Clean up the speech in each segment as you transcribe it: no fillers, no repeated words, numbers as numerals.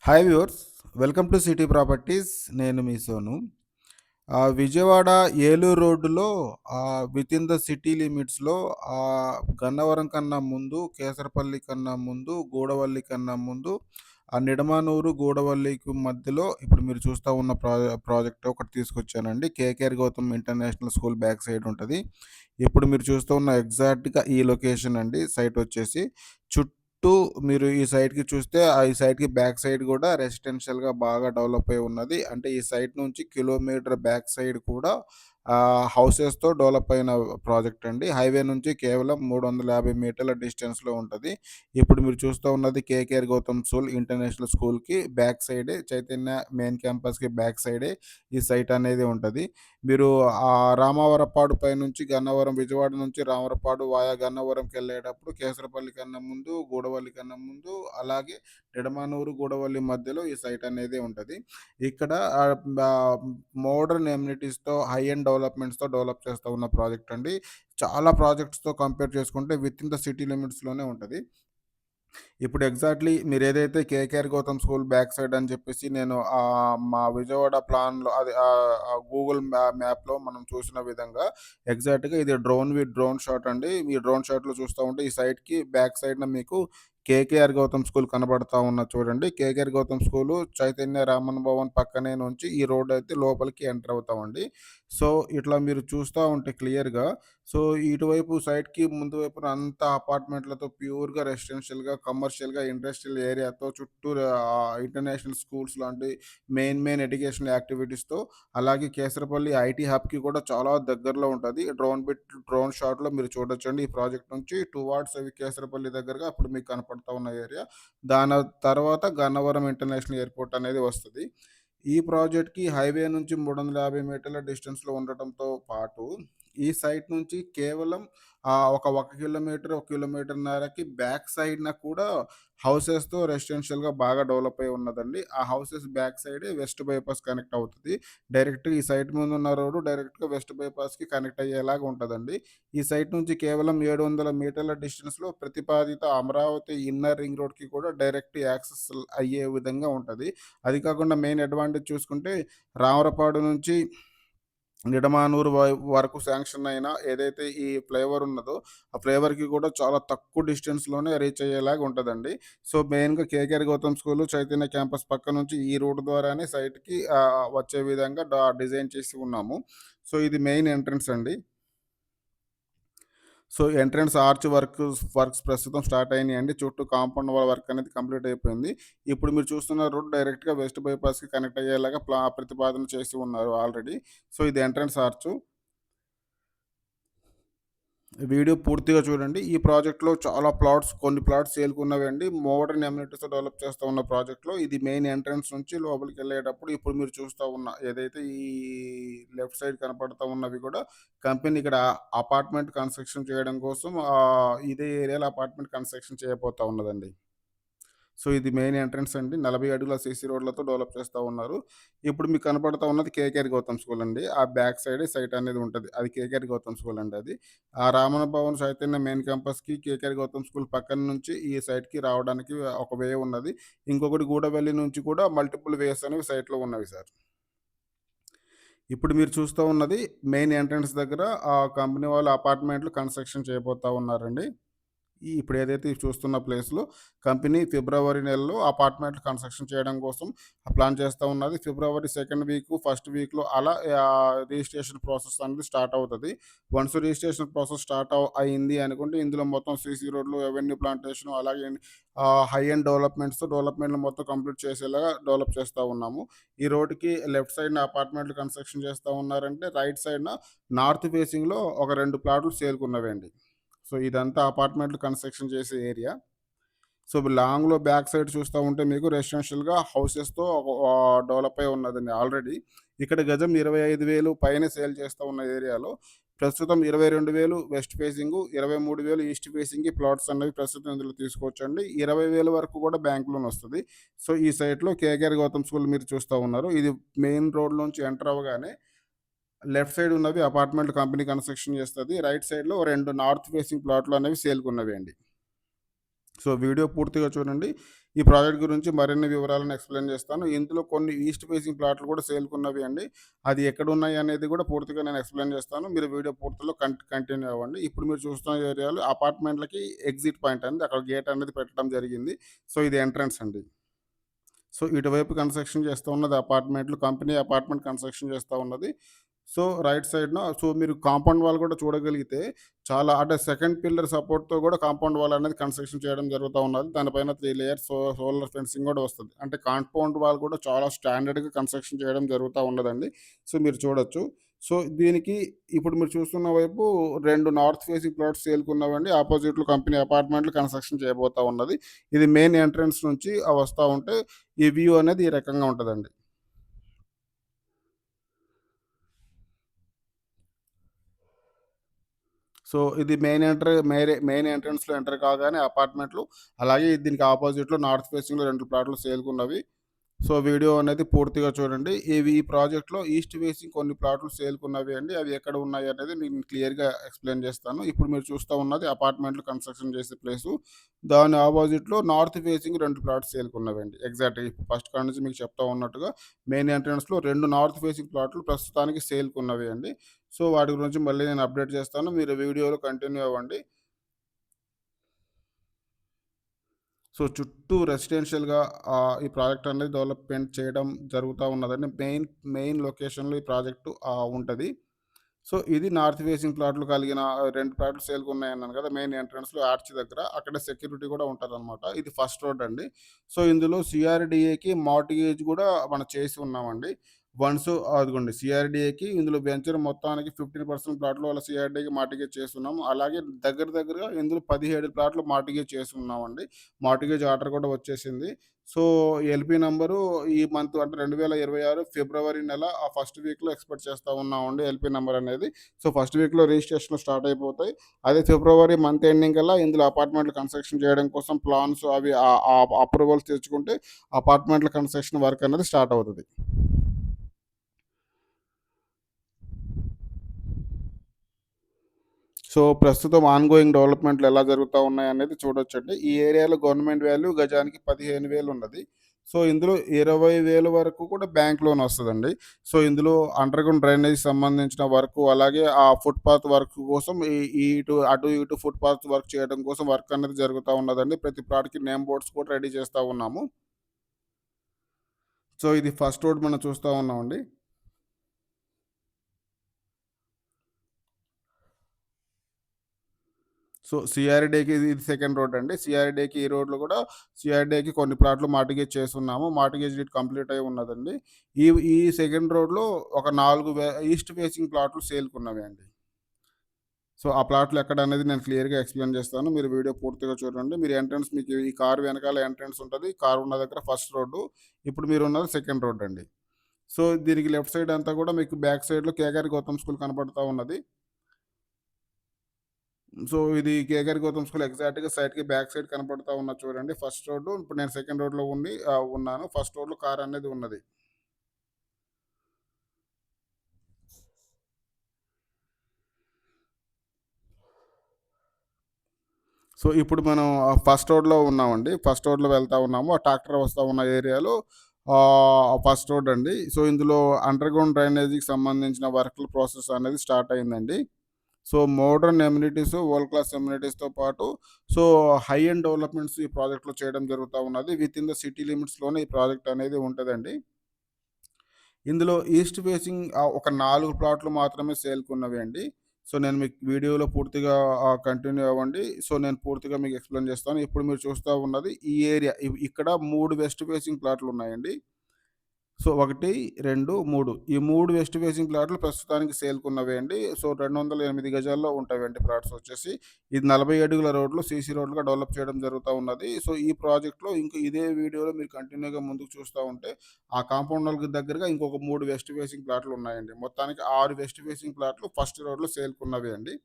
Hi viewers, welcome to city properties. నేను మీ సోను. విజయవాడ ఏలూరు రోడ్డులో with in the city లిమిట్స్‌లో గన్నవరం కన్నా ముందు, కేసరపల్లి కన్నా ముందు, గూడవల్లి కన్నా ముందు, నిడమానూరు, గూడవల్లికి మధ్యలో ఇప్పుడు మీరు చూస్తా ఉన్న ప్రాజెక్ట్ ఒకటి తీసుకొచ్చానండి. KKR Gautam international school back side ఉంటది. ఇప్పుడు మీరు చూస్తూ ఉన్న ఎగ్జాక్ట్‌గా ఈ లొకేషన్ అండి. సైట్ వచ్చేసి చుట్టూ మీరు ఈ సైట్‌కి చూస్తే ఈ సైట్‌కి బ్యాక్ సైడ్ కూడా రెసిడెన్షియల్‌గా బాగా డెవలప్ అయి ఉన్నది. అంటే ఈ సైట్ నుంచి కిలోమీటర్ బ్యాక్ సైడ్ కూడా హౌసెస్‌తో డెవలప్ అయిన ప్రాజెక్ట్ అండి. హైవే నుంచి కేవలం 350 మీటర్ల డిస్టెన్స్‌లో ఉంటది. ఇప్పుడు మీరు చూస్తూ ఉన్నది కేకేఆర్ గౌతమ్ స్కూల్ ఇంటర్నేషనల్ స్కూల్‌కి బ్యాక్ సైడే, చైతన్య మెయిన్ క్యాంపస్‌కి బ్యాక్ సైడే ఈ సైట్ అనేది ఉంటది. మీరు రామవరపాడు పైనుంచి గన్నవరం, విజయవాడ నుంచి రామవరపాడు వాయా గన్నవరంకెళ్ళేటప్పుడు కేసరపల్లి కన్నా ముందు, గూడవల్లి కన్నా ముందు, అలాగే నిడమానూరు, గూడవల్లి మధ్యలో ఈ సైట్ అనేది ఉంటది. ఇక్కడ మోడర్న్ ఎమ్యూనిటీస్‌తో, హై ఎండ్ డెవలప్‌మెంట్స్‌తో డెవలప్ చేస్తూ ఉన్న ప్రాజెక్ట్ అండి. చాలా ప్రాజెక్ట్స్‌తో కంపేర్ చేసుకుంటే విత్ ఇన్ ద సిటీ లిమిట్స్‌లోనే ఉంటది. ఇప్పుడు ఎగ్జాక్ట్‌లీ మీరేదైతే KKR Gautam school back side అని చెప్పేసి నేను మా విజయవాడ ప్లాన్‌లో అది గూగుల్ మ్యాప్‌లో మనం చూసిన విధంగా ఎగ్జాక్ట్‌గా ఇది డ్రోన్ షాట్ అండి. ఈ డ్రోన్ షాట్‌లో చూస్తా ఉంటే ఈ సైట్‌కి బ్యాక్ సైడ్‌న మీకు కేకేఆర్ గౌతమ్ స్కూల్ కనబడతా ఉన్నది చూడండి. కేకేఆర్ గౌతమ్ స్కూలు చైతన్య రామన్ భవన్ పక్కనే నుంచి ఈ రోడ్ అయితే లోపలికి ఎంటర్ అవుతామండి. సో, ఇట్లా మీరు చూస్తా ఉంటే క్లియర్‌గా సో, ఇటువైపు సైడ్‌కి ముందు వైపున అంతా అపార్ట్‌మెంట్‌లతో ప్యూర్‌గా రెసిడెన్షియల్‌గా, కమర్షియల్‌గా, ఇండస్ట్రియల్ ఏరియాతో చుట్టూరా ఇంటర్నేషనల్ స్కూల్స్ లాంటి మెయిన్ ఎడ్యుకేషనల్ యాక్టివిటీస్‌తో అలాగే కేసరపల్లి ఐటీ హబ్‌కి కూడా చాలా దగ్గరలో ఉంటది. డ్రోన్ షాట్‌లో మీరు చూడొచ్చండి. ఈ ప్రాజెక్ట్ నుంచి టువార్డ్స్ అవి కేసరపల్లి దగ్గరగా అప్పుడు మీకు కనపడతా ఉన్న ఏరియా. దాని తర్వాత గన్నవరం ఇంటర్నేషనల్ ఎయిర్‌పోర్ట్ అనేది వస్తది. ఈ ప్రాజెక్ట్‌కి హైవే నుంచి 350 మీటర్ల డిస్టెన్స్‌లో ఉండటంతో పాటు ఈ సైట్ నుంచి కేవలం ఒక కిలోమీటర్, 1 కిలోమీటర్‌న్నరకి బ్యాక్ సైడ్‌న కూడా హౌసెస్‌తో రెసిడెన్షియల్‌గా బాగా డెవలప్ అయి ఉన్నదండి. ఆ హౌసెస్ బ్యాక్ సైడే వెస్ట్ బైపాస్ కనెక్ట్ అవుతది. డైరెక్ట్‌గా ఈ సైట్ ముందున్న రోడ్డు డైరెక్ట్‌గా వెస్ట్ బైపాస్‌కి కనెక్ట్ అయ్యేలాగా ఉంటదండి. ఈ సైట్ నుంచి కేవలం 700 మీటర్ల డిస్టెన్స్‌లో ప్రతిపాదిత అమరావతి ఇన్నర్ రింగ్ రోడ్‌కి కూడా డైరెక్ట్ యాక్సెస్ అయ్యే విధంగా ఉంటది. అది కాకుండా మెయిన్ అడ్వాంటేజ్ చూసుకుంటే రామరపాడు నుంచి నిడమానూరు వరకు శాంక్షన్ అయిన ఏదైతే ఈ ఫ్లైఓవర్ ఉన్నదో, ఆ ఫ్లైఓవర్‌కి కూడా చాలా తక్కువ డిస్టెన్స్‌లోనే రీచ్ అయ్యేలాగా ఉంటదండి. సో, మెయిన్‌గా KKR Gautam school, Chaitanya campus పక్క నుంచి ఈ రూట్ ద్వారానే సైట్‌కి వచ్చే విధంగా డిజైన్ చేసి ఉన్నాము. సో, ఇది మెయిన్ ఎంట్రన్స్ అండి. సో, ఎంట్రన్స్ ఆర్చ్ వర్క్స్ ప్రస్తుతం స్టార్ట్ అయినాయండి. చుట్టూ కాంపౌండ్ వాల్ వర్క్ అనేది కంప్లీట్ అయిపోయింది. ఇప్పుడు మీరు చూస్తున్న రోడ్ డైరెక్ట్‌గా వెస్ట్ బైపాస్‌కి కనెక్ట్ అయ్యేలాగా ప్రతిపాదన చేసి ఉన్నారు ఆల్రెడీ. సో, ఇది ఎంట్రన్స్ ఆర్చు. వీడియో పూర్తిగా చూడండి. ఈ ప్రాజెక్ట్‌లో చాలా కొన్ని ప్లాట్స్ సేల్‌కున్నవండి. మోడర్న్ అమ్యూనిటీస్‌తో డెవలప్ చేస్తూ ఉన్న ప్రాజెక్ట్‌లో ఇది మెయిన్ ఎంట్రన్స్ నుంచి లోపలికెళ్ళేటప్పుడు ఇప్పుడు మీరు చూస్తా ఉన్న ఏదైతే ఈ లెఫ్ట్ సైడ్ కనపడతా ఉన్నవి కూడా కంపెనీ ఇక్కడ అపార్ట్మెంట్ కన్‌స్ట్రక్షన్ చేయడం కోసం ఇదే ఏరియాలో అపార్ట్మెంట్ కన్‌స్ట్రక్షన్ చేయబోతా ఉన్నదండి. సో, ఇది మెయిన్ ఎంట్రన్స్ అండి. 40 అడుగుల సీసీ రోడ్లతో డెవలప్ చేస్తా ఉన్నారు. ఇప్పుడు మీకు కనపడతా ఉన్నది కేకేఆర్ గౌతమ్ స్కూల్ అండి. ఆ బ్యాక్ సైడే సైట్ అనేది ఉంటది. అది కేకేఆర్ గౌతమ్ స్కూల్ అండి అది. ఆ రామణ భవన్ చైతన్య మెయిన్ క్యాంపస్‌కి కేకేఆర్ గౌతమ్ స్కూల్ పక్కన నుంచి ఈ సైట్‌కి రావడానికి ఒక వే ఉన్నది. ఇంకొకటి గూడవల్లి నుంచి కూడా మల్టిపుల్ వేస్ అనేవి సైట్‌లో ఉన్నవి సార్. ఇప్పుడు మీరు చూస్తూ ఉన్నది మెయిన్ ఎంట్రన్స్ దగ్గర కంపెనీ వాళ్ళు అపార్ట్మెంట్లు కన్‌స్ట్రక్షన్ చేయబోతా ఉన్నారండి. ఇప్పుడు ఏదైతే చూస్తున్న ప్లేస్‌లో కంపెనీ ఫిబ్రవరి నెలలో అపార్ట్మెంట్లు కన్‌స్ట్రక్షన్ చేయడం కోసం ప్లాన్ చేస్తా ఉన్నది. ఫిబ్రవరి సెకండ్ వీకు, ఫస్ట్ వీక్‌లో అలా రిజిస్ట్రేషన్ ప్రాసెస్ అనేది స్టార్ట్ అవుతది. వన్స్ రిజిస్ట్రేషన్ ప్రాసెస్ స్టార్ట్ అయింది అనుకుంటే ఇందులో మొత్తం సీసీ రోడ్లు, అవెన్యూ ప్లాంటేషన్ అలాగే హై ఎండ్ డెవలప్‌మెంట్లు మొత్తం కంప్లీట్ చేసేలాగా డెవలప్ చేస్తా ఉన్నాము. ఈ రోడ్‌కి లెఫ్ట్ సైడ్‌న అపార్ట్మెంట్లు కన్‌స్ట్రక్షన్ చేస్తా ఉన్నారంటే రైట్ సైడ్‌న నార్త్ ఫేసింగ్‌లో ఒక 2 ప్లాట్లు సేల్‌కున్నవండి. సో, ఇదంతా అపార్ట్మెంట్లు కన్‌స్ట్రక్షన్ చేసే ఏరియా. సో, లాంగ్‌లో బ్యాక్ సైడ్ చూస్తా ఉంటే మీకు రెసిడెన్షియల్‌గా హౌసెస్‌తో డెవలప్ అయి ఉన్నదండి ఆల్రెడీ. ఇక్కడ గజం 25,000 పైనే సేల్ చేస్తా ఉన్న ఏరియాలో ప్రస్తుతం 22,000 వెస్ట్ ఫేసింగు, 23,000 ఈస్ట్ ఫేసింగ్‌కి ప్లాట్స్ అనేవి ప్రస్తుతం ఇందులో తీసుకోవచ్చండి. 20,000 వరకు కూడా బ్యాంక్ లోన్ వస్తది. సో, ఈ సైట్‌లో కేకేఆర్ గౌతమ్ స్కూల్ మీరు చూస్తా ఉన్నారు. ఇది మెయిన్ రోడ్ నుంచి ఎంటర్ అవ్వగానే లెఫ్ట్ సైడ్ ఉన్నవి అపార్ట్మెంట్ కంపెనీ కన్‌స్ట్రక్షన్ చేస్తది. రైట్ సైడ్‌లో 2 నార్త్ ఫేసింగ్ ప్లాట్లు అనేవి సేల్‌కున్నవి అండి. సో, వీడియో పూర్తిగా చూడండి. ఈ ప్రాజెక్ట్ గురించి మరిన్ని వివరాలను ఎక్స్‌ప్లెయిన్ చేస్తాను. ఇందులో కొన్ని ఈస్ట్ ఫేసింగ్ ప్లాట్లు కూడా సేల్‌కున్నవి అండి. అది ఎక్కడున్నాయి అనేది కూడా పూర్తిగా నేను ఎక్స్‌ప్లెయిన్ చేస్తాను. మీరు వీడియో పూర్తిలో కంటిన్యూ అవ్వండి. ఇప్పుడు మీరు చూస్తున్న ఏరియాలో అపార్ట్‌మెంట్‌లకి ఎగ్జిట్ పాయింట్ అండి. అక్కడ గేట్ అనేది పెట్టడం జరిగింది. సో, ఇది ఎంట్రన్స్ అండి. సో, ఇటువైపు కన్‌స్ట్రక్షన్ చేస్తా ఉన్నది అపార్ట్‌మెంట్లు. కంపెనీ అపార్ట్‌మెంట్ కన్‌స్ట్రక్షన్ చేస్తా ఉన్నది. సో, రైట్ సైడ్‌న మీరు కాంపౌండ్ వాల్ కూడా చూడగలిగితే చాలా అంటే సెకండ్ పిల్లర్ సపోర్ట్‌తో కూడా కాంపౌండ్ వాల్ అనేది కన్‌స్ట్రక్షన్ చేయడం జరుగుతా ఉన్నది. దానిపైన 3 లేయర్స్ సోలార్ ఫెన్సింగ్ కూడా వస్తది. అంటే కాంపౌండ్ వాల్ కూడా చాలా స్టాండర్డ్‌గా కన్‌స్ట్రక్షన్ చేయడం జరుగుతా ఉన్నదండి. సో, మీరు చూడొచ్చు. సో, దీనికి ఇప్పుడు మీరు చూస్తున్న వైపు 2 నార్త్ ఫేసింగ్ ప్లాట్స్ సేల్‌కున్నవండి. అపోజిట్‌లో కంపెనీ అపార్ట్‌మెంట్లు కన్‌స్ట్రక్షన్ చేయబోతా ఉన్నది. ఇది మెయిన్ ఎంట్రన్స్ నుంచి వస్తా ఉంటే ఈ వ్యూ అనేది ఈ రకంగా ఉంటదండి. సో, ఇది మెయిన్ ఎంట్రన్స్‌లో ఎంటర్ కాగానే అపార్ట్‌మెంట్లు. అలాగే దీనికి అపోజిట్‌లో నార్త్ ఫేసింగ్‌లో 2 ప్లాట్లు సేల్‌కున్నవి. సో, వీడియో అనేది పూర్తిగా చూడండి. ఈ ప్రాజెక్ట్‌లో ఈస్ట్ ఫేసింగ్ కొన్ని ప్లాట్లు సేల్‌కున్నవి అండి. అవి ఎక్కడ ఉన్నాయి అనేది నేను క్లియర్‌గా ఎక్స్‌ప్లెయిన్ చేస్తాను. ఇప్పుడు మీరు చూస్తా ఉన్నది అపార్ట్‌మెంట్లు కన్‌స్ట్రక్షన్ చేసే ప్లేసు. దాని అపోజిట్‌లో నార్త్ ఫేసింగ్ 2 ప్లాట్స్ సేల్‌కున్నవండి. ఎగ్జాక్ట్‌గా ఇప్పుడు ఫస్ట్ కాడ నుంచి మీకు చెప్తా ఉన్నట్టుగా మెయిన్ ఎంట్రన్స్‌లో 2 నార్త్ ఫేసింగ్ ప్లాట్లు ప్రస్తుతానికి సేల్‌కున్నవి అండి. సో, వాటి గురించి మళ్ళీ నేను అప్డేట్ చేస్తాను. మీరు వీడియోలో కంటిన్యూ అవ్వండి. సో, చుట్టూ రెసిడెన్షియల్‌గా ఈ ప్రాజెక్ట్ అనేది డెవలప్‌మెంట్ చేయడం జరుగుతా ఉన్నదండి. మెయిన్ లొకేషన్‌లో ఈ ప్రాజెక్టు ఉంటది. సో, ఇది నార్త్ ఫేసింగ్ ప్లాట్లు కలిగిన 2 ప్లాట్లు సేల్‌కున్నాయన్నాను కదా! మెయిన్ ఎంట్రన్స్‌లో ఆర్చ్ దగ్గర. అక్కడే సెక్యూరిటీ కూడా ఉంటారనమాట. ఇది ఫస్ట్ రోడ్ అండి. సో, ఇందులో సీఆర్‌డీఏకి మార్ట్‌గేజ్ కూడా మనం చేసి ఉన్నామండి. వన్స్ అదిగోండి సీఆర్‌డీఏకి ఇందులో వెంచర్ మొత్తానికి 15% ప్లాట్లు వాళ్ళ సీఆర్‌డీఏకి మార్ట్‌గేజ్ చేసున్నాము. అలాగే దగ్గరగా ఇందులో 17 ప్లాట్లు మార్ట్‌గేజ్ చేసున్నామండి. మార్ట్‌గేజ్ ఆర్డర్ కూడా వచ్చేసింది. సో, ఎల్‌పీ నంబరు ఈ మంత్ అంటే 2026 ఫిబ్రవరి నెల ఆ ఫస్ట్ వీక్‌లో ఎక్స్‌పెక్ట్ చేస్తా ఉన్నామండి ఎల్‌పీ నంబర్ అనేది. సో, ఫస్ట్ వీక్‌లో రిజిస్ట్రేషన్‌లు స్టార్ట్ అయిపోతాయి. అదే ఫిబ్రవరి మంత్ ఎండింగ్ కల్లా ఇందులో అపార్ట్‌మెంట్‌లు కన్‌స్ట్రక్షన్ చేయడం కోసం ప్లాన్స్ అవి అప్రూవల్స్ తెచ్చుకుంటే అపార్ట్‌మెంట్‌ల కన్‌స్ట్రక్షన్ వర్క్ అనేది స్టార్ట్ అవుతది. సో, ప్రస్తుతం ఆన్‌గోయింగ్ డెవలప్‌మెంట్‌లు ఎలా జరుగుతా ఉన్నాయనేది చూడొచ్చండి. ఈ ఏరియాలో గవర్నమెంట్ వాల్యూ గజానికి 15,000 ఉన్నది. సో, ఇందులో 20,000 వరకు కూడా బ్యాంక్ లోన్ వస్తదండి. సో, ఇందులో అండర్‌గ్రౌండ్ డ్రైనేజ్‌కి సంబంధించిన వర్కు, అలాగే ఆ ఫుట్‌పాత్ వర్క్ కోసం అటు ఇటు ఫుట్‌పాత్ వర్క్ చేయడం కోసం వర్క్ అనేది జరుగుతా ఉన్నదండి. ప్రతి ప్లాట్‌కి నేమ్ బోర్డ్స్ కూడా రెడీ చేస్తా ఉన్నాము. సో, ఇది ఫస్ట్ రోడ్ మనం చూస్తా ఉన్నామండి. సో, సీఆర్‌డీకి ఇది సెకండ్ రోడ్ అండి. సీఆర్‌డీకి ఈ రోడ్‌లో గూడా సీఆర్‌డీకి కొన్ని ప్లాట్లు మార్టిగేజ్ చేసున్నాము. మార్టిగేజ్ డీడ్ కంప్లీట్ అయ్యి ఉన్నదండి. ఈ ఈ సెకండ్ రోడ్‌లో ఒక 4 ఈస్ట్ ఫేసింగ్ ప్లాట్లు సేల్‌కున్నవి అండి. సో, ఆ ప్లాట్లు ఎక్కడనేది నేను క్లియర్‌గా ఎక్స్‌ప్లెయిన్ చేస్తాను. మీరు వీడియో పూర్తిగా చూడండి. మీరు ఎంట్రన్స్ మీకు ఈ కారు వెనకాల ఎంట్రన్స్ ఉంటది. కారు ఉన్న దగ్గర ఫస్ట్ రోడ్డు. ఇప్పుడు మీరున్నది సెకండ్ రోడ్ అండి. సో, దీనికి లెఫ్ట్ సైడ్ అంతా గూడా మీకు బ్యాక్ సైడ్‌లో కేఆర్ గౌతమ్ స్కూల్ కనపడతా ఉన్నది. సో, ఇది కేఆర్ గౌతమ్ స్కూల్ ఎగ్జాక్ట్‌గా సైడ్‌కి బ్యాక్ సైడ్ కనపడతా ఉన్నది చూడండి. First road. ఇప్పుడు నేను సెకండ్ రోడ్‌లో ఉన్నాను. ఫస్ట్ రోడ్‌లో కార్ అనేది ఉన్నది. సో, ఇప్పుడు మనం ఫస్ట్ రోడ్‌లో ఉన్నామండి. ఫస్ట్ రోడ్‌లో వెళ్తా ఉన్నాము. ఆ ట్రాక్టర్ వస్తా ఉన్న ఏరియాలో ఫస్ట్ రోడ్ అండి. సో, ఇందులో అండర్‌గ్రౌండ్ డ్రైనేజీకి సంబంధించిన వర్క్‌ల ప్రాసెస్ అనేది స్టార్ట్ అయిందండి. So, modern amenities, world class అమ్యూనిటీస్‌తో పాటు సో, హై ఎండ్ డెవలప్‌మెంట్స్ ఈ ప్రాజెక్ట్‌లో చేయడం జరుగుతా ఉన్నది. వితిన్ ద సిటీ లిమిట్స్‌లోనే ఈ ప్రాజెక్ట్ అనేది ఉంటదండి. ఇందులో ఈస్ట్ ఫేసింగ్ ఒక 4 ప్లాట్లు మాత్రమే సేల్‌కున్నవి అండి. సో, నేను మీకు వీడియోలో పూర్తిగా కంటిన్యూ అవ్వండి. సో, నేను పూర్తిగా మీకు ఎక్స్‌ప్లెయిన్ చేస్తాను. ఇప్పుడు మీరు చూస్తా ఉన్నది ఈ ఏరియా. ఇక్కడ 3 వెస్ట్ ఫేసింగ్ ప్లాట్లున్నాయండి. సో, 1, 2, 3 ఈ 3 వెస్ట్ ఫేసింగ్ ప్లాట్లు ప్రస్తుతానికి సేల్‌కున్నవే అండి. సో, 208 గజాల్లో ఉంటాయండి ప్లాట్స్ వచ్చేసి. ఇది 40 అడుగుల రోడ్లు సీసీ రోడ్లుగా డెవలప్ చేయడం జరుగుతా ఉన్నది. సో, ఈ ప్రాజెక్ట్‌లో ఇదే వీడియోలో మీరు కంటిన్యూగా ముందుకు చూస్తా ఉంటే, ఆ కాంపౌండ్ వాల్‌కి దగ్గరగా ఇంకొక 3 వెస్ట్ ఫేసింగ్ ప్లాట్లు ఉన్నాయండి. మొత్తానికి 6 వెస్ట్ ఫేసింగ్ ప్లాట్లు ఫస్ట్ రోడ్‌లో సేల్‌కున్నవే అండి.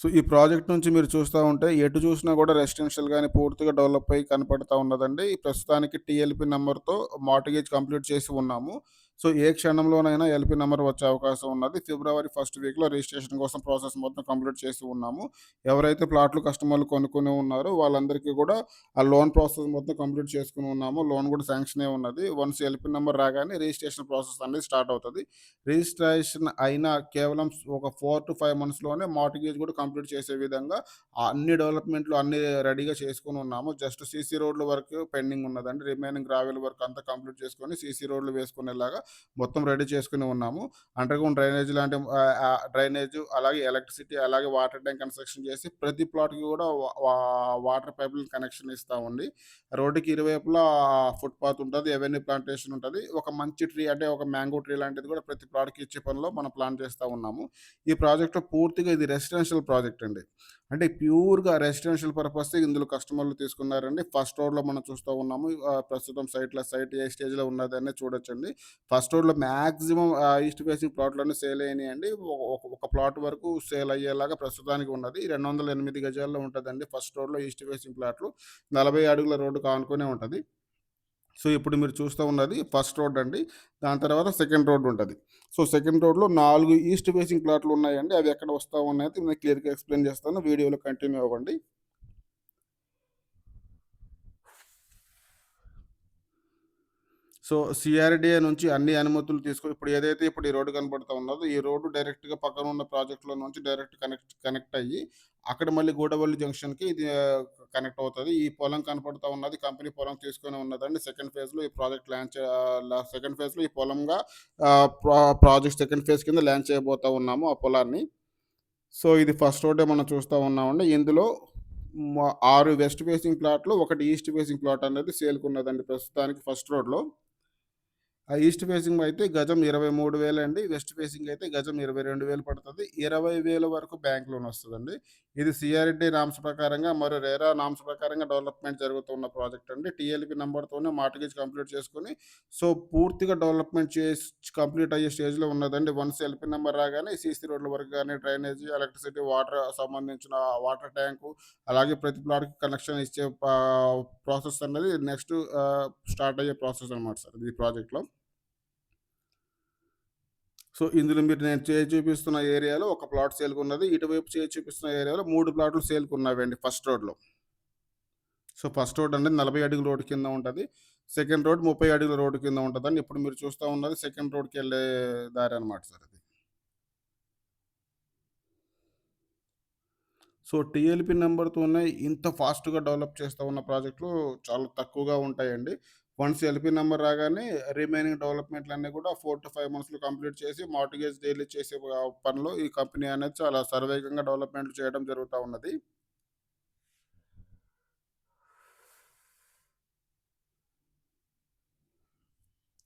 సో, ఈ ప్రాజెక్ట్ నుంచి మీరు చూస్తా ఉంటే ఎటు చూసినా కూడా రెసిడెన్షియల్ గాని పూర్తిగా డెవలప్ అయ్యి కనపడతా ఉన్నదండి. ప్రస్తుతానికి టీఎల్‌పీ నంబర్‌తో మార్ట్‌గేజ్ కంప్లీట్ చేసి ఉన్నాము. సో, ఏ క్షణంలోనైనా ఎల్‌పీ నంబర్ వచ్చే అవకాశం ఉన్నది. ఫిబ్రవరి ఫస్ట్ వీక్‌లో రిజిస్ట్రేషన్ కోసం ప్రాసెస్ మొత్తం కంప్లీట్ చేసి ఉన్నాము. ఎవరైతే ప్లాట్లు కస్టమర్లు కొనుక్కొని ఉన్నారో వాళ్ళందరికీ కూడా ఆ లోన్ ప్రాసెస్ మొత్తం కంప్లీట్ చేసుకొని ఉన్నాము. లోన్ కూడా శాంక్షన్ అయ్యి ఉన్నది. వన్స్ ఎల్‌పీ నంబర్ రాగానే రిజిస్ట్రేషన్ ప్రాసెస్ అనేది స్టార్ట్ అవుతది. రిజిస్ట్రేషన్ అయిన కేవలం ఒక 4-5 మంత్స్‌లోనే మార్ట్‌గేజ్ కూడా కంప్లీట్ చేసే విధంగా అన్ని డెవలప్‌మెంట్‌లు అన్నీ రెడీగా చేసుకొని ఉన్నాము. జస్ట్ సీసీ రోడ్‌ల వరకు పెండింగ్ ఉన్నదండి. రిమైనింగ్ గ్రావెల్ వర్క్ అంతా కంప్లీట్ చేసుకొని సీసీ రోడ్‌లు వేసుకునేలాగా మొత్తం రెడీ చేసుకొని ఉన్నాము. అండర్‌గ్రౌండ్ డ్రైనేజ్ లాంటి డ్రైనేజు అలాగే ఎలక్ట్రిసిటీ అలాగే వాటర్ ట్యాంక్ కన్‌స్ట్రక్షన్ చేసి ప్రతి ప్లాట్‌కి కూడా వాటర్ పైపులు కనెక్షన్ ఇస్తామండి. రోడ్డుకి ఇరువైపులా ఫుట్‌పాత్ ఉంటది. అవెన్యూ ప్లాంటేషన్ ఉంటది. ఒక మంచి ట్రీ అంటే ఒక మ్యాంగో ట్రీ లాంటిది కూడా ప్రతి ప్లాట్‌కి ఇచ్చే పనిలో మనం ప్లాన్ చేస్తా ఉన్నాము. ఈ ప్రాజెక్ట్‌లో పూర్తిగా ఇది రెసిడెన్షియల్ ప్రాజెక్ట్ అండి. అంటే ప్యూర్‌గా రెసిడెన్షియల్ పర్పసే ఇందులో కస్టమర్లు తీసుకున్నారండి. ఫస్ట్ రోడ్‌లో మనం చూస్తా ఉన్నాము. ప్రస్తుతం సైట్ ఏ స్టేజ్‌లో ఉన్నదనే చూడొచ్చండి. ఫస్ట్ రోడ్‌లో మాక్సిమం ఈస్ట్ ఫేసింగ్ ప్లాట్‌లన్నీ సేల్ అయినాయండి. ఒక ప్లాట్ వరకు సేల్ అయ్యేలాగా ప్రస్తుతానికి ఉన్నది. 208 గజాల్లో ఉంటదండి ఫస్ట్ రోడ్‌లో ఈస్ట్ ఫేసింగ్ ప్లాట్లు. 40 అడుగుల రోడ్డుకి ఆనుకునే ఉంటది. సో, ఇప్పుడు మీరు చూస్తా ఉన్నది ఫస్ట్ రోడ్ అండి. దాని తర్వాత సెకండ్ రోడ్ ఉంటది. సో, సెకండ్ రోడ్‌లో 4 ఈస్ట్ ఫేసింగ్ ప్లాట్లు ఉన్నాయండి. అవి ఎక్కడ వస్తా ఉన్నాయో నేను క్లియర్‌గా ఎక్స్‌ప్లెయిన్ చేస్తాను. వీడియోలో కంటిన్యూ అవ్వండి. సో, సీఆర్‌డీఏ నుంచి అన్ని అనుమతులు తీసుకొని ఇప్పుడు ఈ రోడ్డు కనపడతా ఉన్నదో, ఈ రోడ్డు డైరెక్ట్‌గా పక్కన ఉన్న ప్రాజెక్ట్‌లో నుంచి డైరెక్ట్ కనెక్ట్ అయ్యి, అక్కడ మళ్ళీ గూడవల్లి జంక్షన్‌కి ఇది కనెక్ట్ అవుతది. ఈ పొలం కనపడతా ఉన్నది కంపెనీ పొలం తీసుకొని ఉన్నదండి. సెకండ్ ఫేజ్‌లో ఈ పొలంగా ప్రాజెక్ట్ సెకండ్ ఫేజ్ కింద ల్యాండ్ చేయబోతా ఉన్నాము ఆ పొలాన్ని. సో, ఇది ఫస్ట్ రోడ్డే మనం చూస్తా ఉన్నామండి. ఇందులో 6 వెస్ట్ ఫేసింగ్ ప్లాట్లు, 1 ఈస్ట్ ఫేసింగ్ ప్లాట్ అనేది సేల్‌కున్నదండి ప్రస్తుతానికి ఫస్ట్ రోడ్‌లో. ఆ ఈస్ట్ ఫేసింగ్ అయితే గజం 23,000 అండి. వెస్ట్ ఫేసింగ్ అయితే గజం 22,000 పడతది. 20,000 వరకు బ్యాంక్ లోన్ వస్తదండి. ఇది సీఆర్‌డీ నామ్స్ ప్రకారంగా మరియు రెరా నామ్స్ ప్రకారంగా డెవలప్‌మెంట్ జరుగుతున్న ప్రాజెక్ట్ అండి. టీఎల్‌పీ నంబర్‌తోనే మార్ట్‌గేజ్ కంప్లీట్ చేసుకొని, సో, పూర్తిగా డెవలప్‌మెంట్ కంప్లీట్ అయ్యే స్టేజ్‌లో ఉన్నదండి. వన్స్ ఎల్‌పీ నంబర్ రాగానే సీసీ రోడ్ల వరకు గాని, డ్రైనేజీ, ఎలక్ట్రిసిటీ, వాటర్ సంబంధించిన వాటర్ ట్యాంకు, అలాగే ప్రతి ప్లాట్‌కి కనెక్షన్ ఇచ్చే ప్రాసెస్ అన్నది నెక్స్ట్ స్టార్ట్ అయ్యే ప్రాసెస్ అనమాట సార్ ఈ ప్రాజెక్ట్‌లో. సో, ఇందులో మీరు నేను చేసి చూపిస్తున్న ఏరియాలో ఒక ప్లాట్ సేల్‌కున్నది. ఇటువైపు చేసి చూపిస్తున్న ఏరియాలో 3 ప్లాట్లు సేల్‌కున్నవండి ఫస్ట్ రోడ్‌లో. సో, ఫస్ట్ రోడ్ అనేది 40 అడుగుల రోడ్డు కింద ఉంటది. సెకండ్ రోడ్ 30 అడుగుల రోడ్డు కింద ఉంటదండి. ఇప్పుడు మీరు చూస్తా ఉన్నది సెకండ్ రోడ్‌కెళ్ళే దారనమాట సార్ అది. సో, టీఎల్‌పీ నంబర్‌తోనే ఇంత ఫాస్ట్‌గా డెవలప్ చేస్తా ఉన్న ప్రాజెక్టులు చాలా తక్కువగా ఉంటాయండి. వన్స్ ఎల్‌పీ నంబర్ రాగానే రిమైనింగ్ డెవలప్‌మెంట్‌లన్నీ కూడా 4-5 మంత్స్‌లో కంప్లీట్ చేసి మార్ట్‌గేజ్ డీల్ చేసే పనిలో ఈ కంపెనీ అనేది చాలా శరవేగంగా డెవలప్‌మెంట్లు చేయడం జరుగుతా ఉన్నది.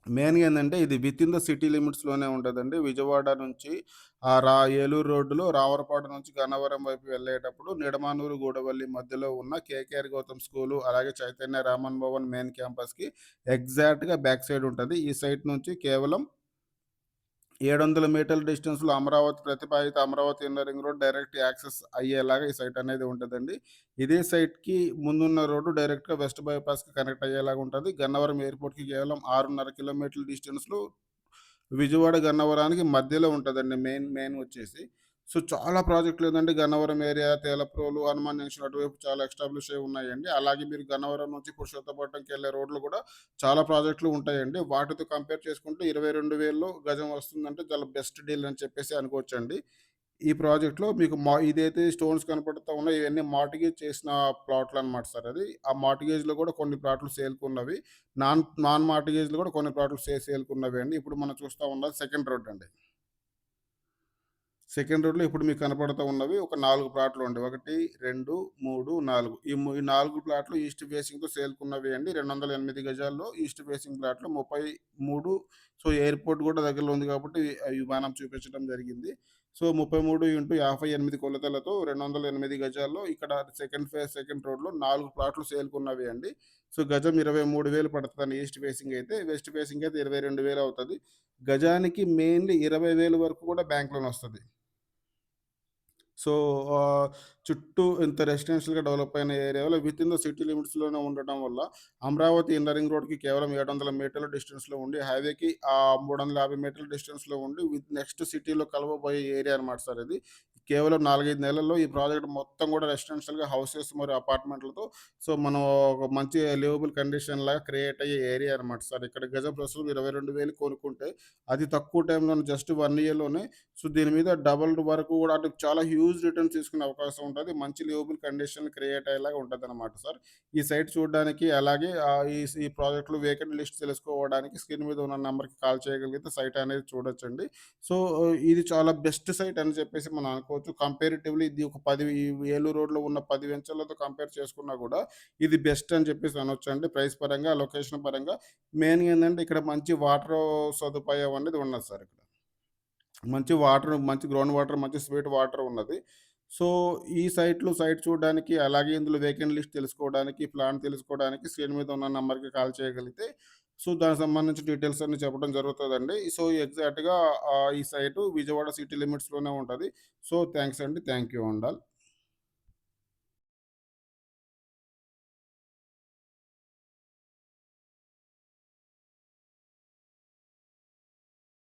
మెయిన్‌గా ఏందంటే ఇది వితిన్ ద సిటీ లిమిట్స్‌లోనే ఉంటదండి. విజయవాడ నుంచి ఏలూరు రోడ్డులో రావురపాడు నుంచి గన్నవరం వైపు వెళ్ళేటప్పుడు నిడమానూరు, గూడవల్లి మధ్యలో ఉన్న కేకేఆర్ గౌతమ్ స్కూలు, అలాగే చైతన్య రామన్ భవన్ మెయిన్ క్యాంపస్‌కి ఎగ్జాక్ట్‌గా బ్యాక్ సైడ్ ఉంటది. ఈ సైట్ నుంచి కేవలం 700 మీటర్ల డిస్టెన్స్‌లో అమరావతి ప్రతిపాదిత Amaravati inner ring road direct access అయ్యేలాగా ఈ సైట్ అనేది ఉంటదండి. ఇదే సైట్‌కి ముందున్న రోడ్డు డైరెక్ట్‌గా వెస్ట్ బైపాస్‌కి కనెక్ట్ అయ్యేలాగా ఉంటది. గన్నవరం ఎయిర్‌పోర్ట్‌కి కేవలం 6.5 కిలోమీటర్ల డిస్టెన్స్‌లో విజయవాడ, గన్నవరానికి మధ్యలో ఉంటదండి మెయిన్ వచ్చేసి. సో, చాలా ప్రాజెక్టులేందంటే గన్నవరం ఏరియా, తేలప్రోలు, హనుమాన్ జంక్షన్ అటువైపు చాలా ఎస్టాబ్లిష్ అయ్యి ఉన్నాయండి. అలాగే మీరు గన్నవరం నుంచి పురుషోత్తపట్నంకెళ్ళే రోడ్లు కూడా చాలా ప్రాజెక్టులు ఉంటాయండి. వాటితో కంపేర్ చేసుకుంటే 22,000లో గజం వస్తుందంటే చాలా బెస్ట్ డీల్ అని చెప్పేసి అనుకోవచ్చండి. ఈ ప్రాజెక్ట్‌లో మీకు ఇదైతే స్టోన్స్ కనపడుతా ఉన్నాయి ఇవన్నీ మార్ట్‌గేజ్ చేసిన ప్లాట్‌లనమాట సార్ అది. ఆ మార్ట్‌గేజ్‌లో కూడా కొన్ని ప్లాట్లు సేల్‌కున్నవి. నాన్ మార్ట్‌గేజ్‌లో కూడా కొన్ని ప్లాట్లు సేల్‌కున్నవి అండి. ఇప్పుడు మనం చూస్తా ఉన్నది సెకండ్ రోడ్ అండి. సెకండ్ రోడ్‌లో ఇప్పుడు మీకు కనపడతా ఉన్నవి ఒక 4 ప్లాట్‌లుండి. 1, 2, 3, 4 ఈ 4 ప్లాట్లు ఈస్ట్ ఫేసింగ్‌తో సేల్‌కున్నవి అండి. 208 గజాల్లో ఈస్ట్ ఫేసింగ్ ప్లాట్లు 33. సో, ఎయిర్‌పోర్ట్ కూడా దగ్గరలో ఉంది కాబట్టి విమానం చూపించడం జరిగింది. సో, 33 × 58 కొలతలతో 208 గజాల్లో ఇక్కడ సెకండ్ రోడ్‌లో 4 ప్లాట్లు సేల్‌కున్నవి అండి. సో, గజం 23,000 పడతదండి ఈస్ట్ ఫేసింగ్ అయితే. వెస్ట్ ఫేసింగ్ అయితే 22,000 అవుతది. గజానికి మెయిన్‌లీ 20,000 వరకు కూడా బ్యాంక్ లోన్ వస్తది. సో, ఆహ్, చుట్టూ ఇంత రెసిడెన్షియల్‌గా డెవలప్ అయిన ఏరియాలో వితిన్ ద సిటీ లిమిట్స్‌లోనే ఉండటం వల్ల అమరావతి ఇన్నర్ రింగ్ రోడ్‌కి కేవలం 700 మీటర్ల డిస్టెన్స్‌లో ఉండి, హైవేకి 350 మీటర్ల డిస్టెన్స్‌లో ఉండి నెక్స్ట్ సిటీలో కలవబోయే ఏరియా అనమాట సార్ ఇది. కేవలం 4, 5 నెలల్లో ఈ ప్రాజెక్ట్ మొత్తం కూడా రెసిడెన్షియల్‌గా హౌసెస్ మరియు అపార్ట్మెంట్‌లతో సో, మనం ఒక మంచి లివబుల్ కండిషన్‌లాగా క్రియేట్ అయ్యే ఏరియా అనమాట సార్. ఇక్కడ గజం ప్రస్తుతం 22,000 కొనుక్కుంటే, అది తక్కువ టైంలోనే జస్ట్ 1 ఇయర్‌లోనే సో, దీని మీద డబుల్ వరకు గూడా అంటే చాలా హ్యూజ్ రిటర్న్స్ తీసుకునే అవకాశం ఉంటది. మంచి లివబుల్ కండిషన్ క్రియేట్ అయ్యేలాగా ఉంటదనమాట సార్. ఈ సైట్ చూడడానికి అలాగే ఈ ప్రాజెక్ట్‌లో వేకెంట్ లిస్ట్ తెలుసుకోవడానికి స్క్రీన్ మీద ఉన్న నంబర్‌కి కాల్ చేయగలిగితే సైట్ అనేది చూడొచ్చండి. సో, ఇది చాలా బెస్ట్ సైట్ అని చెప్పేసి మనం అనుకోవచ్చు. కంపారిటివ్‌లీ ఇది ఒక 10 ఈ ఏలూరు రోడ్‌లో ఉన్న 10 వెంచర్‌లతో కంపేర్ చేసుకున్నా గూడా ఇది బెస్ట్ అని చెప్పేసి అనొచ్చండి. ప్రైస్ పరంగా, లొకేషన్ పరంగా. మెయిన్‌గా ఏందంటే ఇక్కడ మంచి వాటరు సదుపాయం అనేది ఉన్నది సార్ ఇక్కడ. మంచి వాటర్, మంచి గ్రౌండ్ వాటర్, మంచి స్వీట్ వాటర్ ఉన్నది. సో, ఈ సైట్ చూడడానికి, అలాగే ఇందులో వేకెంట్ లిస్ట్ తెలుసుకోవడానికి, ప్లాన్ తెలుసుకోవడానికి స్క్రీన్ మీద ఉన్న నంబర్‌కి కాల్ చేయగలిగితే, సో, దానికి సంబంధించిన డీటెయిల్స్ అన్నీ చెప్పడం జరుగుతదండి. సో, ఎగ్జాక్ట్‌గా ఈ సైటు విజయవాడ సిటీ లిమిట్స్‌లోనే ఉంటది. సో, థాంక్స్ అండి. Thank you Andal.